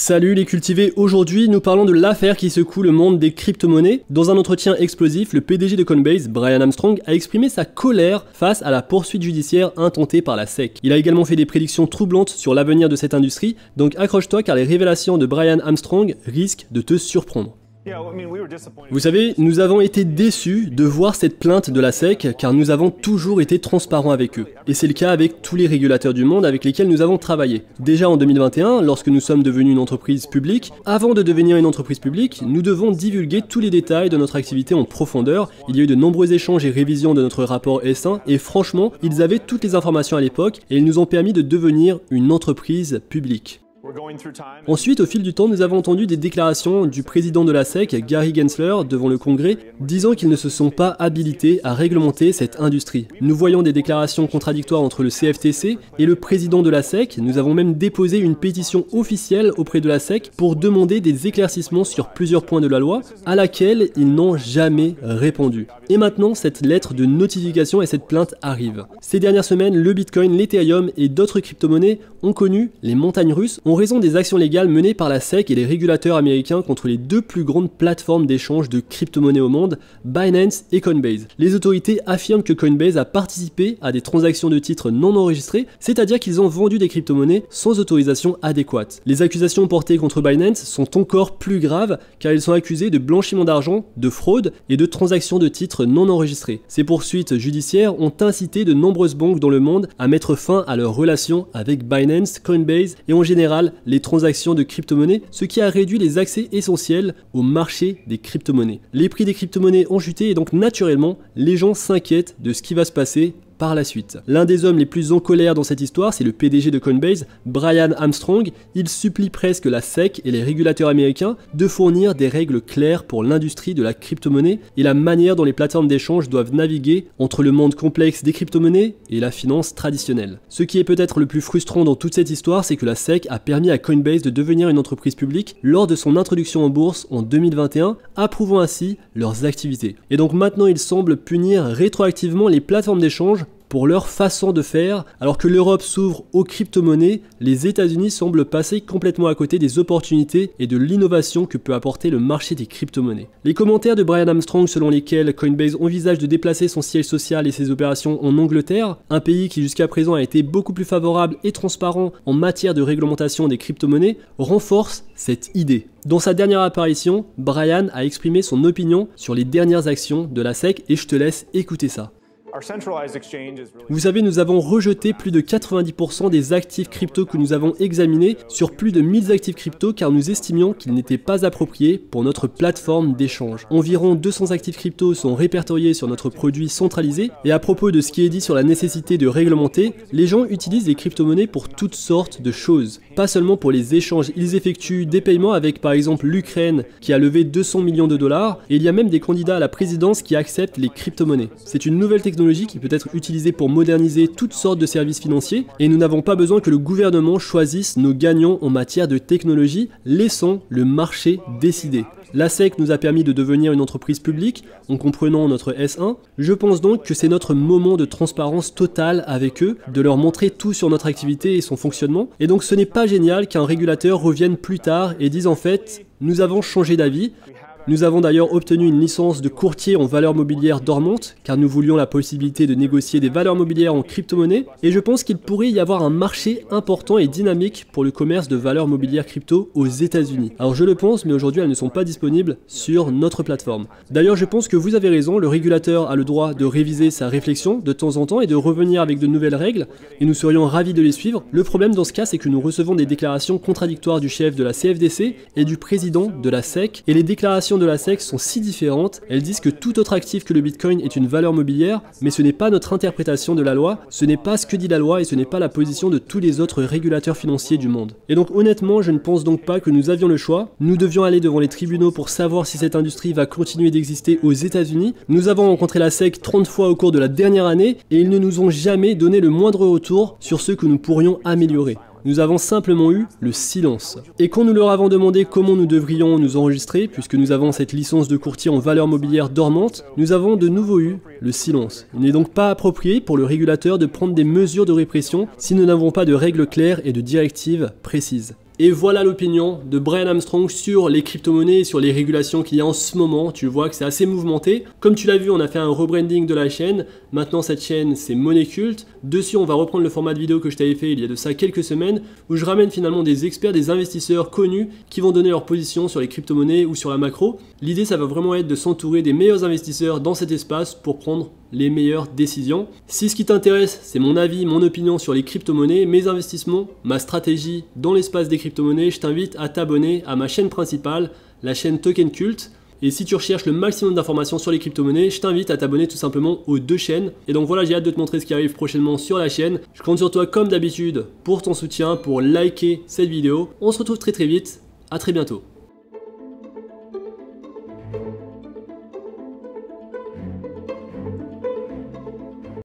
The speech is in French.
Salut les cultivés, aujourd'hui nous parlons de l'affaire qui secoue le monde des crypto-monnaies. Dans un entretien explosif, le PDG de Coinbase, Brian Armstrong, a exprimé sa colère face à la poursuite judiciaire intentée par la SEC. Il a également fait des prédictions troublantes sur l'avenir de cette industrie, donc accroche-toi car les révélations de Brian Armstrong risquent de te surprendre. Vous savez, nous avons été déçus de voir cette plainte de la SEC car nous avons toujours été transparents avec eux. Et c'est le cas avec tous les régulateurs du monde avec lesquels nous avons travaillé. Déjà en 2021, lorsque nous sommes devenus une entreprise publique, avant de devenir une entreprise publique, nous devons divulguer tous les détails de notre activité en profondeur. Il y a eu de nombreux échanges et révisions de notre rapport S1 et franchement, ils avaient toutes les informations à l'époque et ils nous ont permis de devenir une entreprise publique. Ensuite, au fil du temps, nous avons entendu des déclarations du président de la SEC, Gary Gensler, devant le Congrès, disant qu'ils ne se sont pas habilités à réglementer cette industrie. Nous voyons des déclarations contradictoires entre le CFTC et le président de la SEC. Nous avons même déposé une pétition officielle auprès de la SEC pour demander des éclaircissements sur plusieurs points de la loi, à laquelle ils n'ont jamais répondu. Et maintenant, cette lettre de notification et cette plainte arrivent. Ces dernières semaines, le Bitcoin, l'Ethereum et d'autres crypto-monnaies ont connu les montagnes russes en raison des actions légales menées par la SEC et les régulateurs américains contre les deux plus grandes plateformes d'échange de crypto-monnaies au monde, Binance et Coinbase. Les autorités affirment que Coinbase a participé à des transactions de titres non enregistrés, c'est-à-dire qu'ils ont vendu des crypto-monnaies sans autorisation adéquate. Les accusations portées contre Binance sont encore plus graves car ils sont accusés de blanchiment d'argent, de fraude et de transactions de titres non enregistrés. Ces poursuites judiciaires ont incité de nombreuses banques dans le monde à mettre fin à leurs relations avec Binance, Coinbase et en général les transactions de crypto-monnaies, ce qui a réduit les accès essentiels au marché des crypto-monnaies. Les prix des crypto-monnaies ont chuté et donc naturellement, les gens s'inquiètent de ce qui va se passer par la suite. L'un des hommes les plus en colère dans cette histoire, c'est le PDG de Coinbase, Brian Armstrong. Il supplie presque la SEC et les régulateurs américains de fournir des règles claires pour l'industrie de la crypto-monnaie et la manière dont les plateformes d'échange doivent naviguer entre le monde complexe des crypto-monnaies et la finance traditionnelle. Ce qui est peut-être le plus frustrant dans toute cette histoire, c'est que la SEC a permis à Coinbase de devenir une entreprise publique lors de son introduction en bourse en 2021, approuvant ainsi leurs activités. Et donc maintenant, ils semblent punir rétroactivement les plateformes d'échange pour leur façon de faire. Alors que l'Europe s'ouvre aux crypto-monnaies, les États-Unis semblent passer complètement à côté des opportunités et de l'innovation que peut apporter le marché des crypto-monnaies. Les commentaires de Brian Armstrong selon lesquels Coinbase envisage de déplacer son siège social et ses opérations en Angleterre, un pays qui jusqu'à présent a été beaucoup plus favorable et transparent en matière de réglementation des crypto-monnaies, renforcent cette idée. Dans sa dernière apparition, Brian a exprimé son opinion sur les dernières actions de la SEC et je te laisse écouter ça. Vous savez, nous avons rejeté plus de 90% des actifs crypto que nous avons examinés sur plus de 1000 actifs crypto car nous estimions qu'ils n'étaient pas appropriés pour notre plateforme d'échange. Environ 200 actifs crypto sont répertoriés sur notre produit centralisé et à propos de ce qui est dit sur la nécessité de réglementer, les gens utilisent les crypto-monnaies pour toutes sortes de choses. Pas seulement pour les échanges, ils effectuent des paiements avec par exemple l'Ukraine qui a levé 200 millions de dollars et il y a même des candidats à la présidence qui acceptent les crypto-monnaies. C'est une nouvelle technologie qui peut être utilisée pour moderniser toutes sortes de services financiers et nous n'avons pas besoin que le gouvernement choisisse nos gagnants en matière de technologie, laissons le marché décider. La SEC nous a permis de devenir une entreprise publique en comprenant notre S1. Je pense donc que c'est notre moment de transparence totale avec eux, de leur montrer tout sur notre activité et son fonctionnement. Et donc ce n'est pas génial qu'un régulateur revienne plus tard et dise en fait, nous avons changé d'avis. Nous avons d'ailleurs obtenu une licence de courtier en valeurs mobilières dormantes, car nous voulions la possibilité de négocier des valeurs mobilières en crypto-monnaie, et je pense qu'il pourrait y avoir un marché important et dynamique pour le commerce de valeurs mobilières crypto aux États-Unis. Alors je le pense, mais aujourd'hui elles ne sont pas disponibles sur notre plateforme. D'ailleurs je pense que vous avez raison, le régulateur a le droit de réviser sa réflexion de temps en temps et de revenir avec de nouvelles règles, et nous serions ravis de les suivre. Le problème dans ce cas, c'est que nous recevons des déclarations contradictoires du chef de la CFDC et du président de la SEC, et les déclarations de la SEC sont si différentes, elles disent que tout autre actif que le Bitcoin est une valeur mobilière, mais ce n'est pas notre interprétation de la loi, ce n'est pas ce que dit la loi et ce n'est pas la position de tous les autres régulateurs financiers du monde. Et donc honnêtement, je ne pense donc pas que nous avions le choix, nous devions aller devant les tribunaux pour savoir si cette industrie va continuer d'exister aux États-Unis. Nous avons rencontré la SEC 30 fois au cours de la dernière année et ils ne nous ont jamais donné le moindre retour sur ce que nous pourrions améliorer. Nous avons simplement eu le silence. Et quand nous leur avons demandé comment nous devrions nous enregistrer, puisque nous avons cette licence de courtier en valeurs mobilières dormantes, nous avons de nouveau eu le silence. Il n'est donc pas approprié pour le régulateur de prendre des mesures de répression si nous n'avons pas de règles claires et de directives précises. Et voilà l'opinion de Brian Armstrong sur les crypto-monnaies, sur les régulations qu'il y a en ce moment. Tu vois que c'est assez mouvementé. Comme tu l'as vu, on a fait un rebranding de la chaîne. Maintenant, cette chaîne, c'est Money Cult. Dessus, on va reprendre le format de vidéo que je t'avais fait il y a de ça quelques semaines, où je ramène finalement des experts, des investisseurs connus qui vont donner leur position sur les crypto-monnaies ou sur la macro. L'idée, ça va vraiment être de s'entourer des meilleurs investisseurs dans cet espace pour prendre les meilleures décisions. Si ce qui t'intéresse, c'est mon avis, mon opinion sur les crypto-monnaies, mes investissements, ma stratégie dans l'espace des crypto-monnaies, je t'invite à t'abonner à ma chaîne principale, la chaîne Token Cult. Et si tu recherches le maximum d'informations sur les crypto-monnaies, je t'invite à t'abonner tout simplement aux deux chaînes. Et donc voilà, j'ai hâte de te montrer ce qui arrive prochainement sur la chaîne. Je compte sur toi comme d'habitude pour ton soutien, pour liker cette vidéo. On se retrouve très vite, à très bientôt.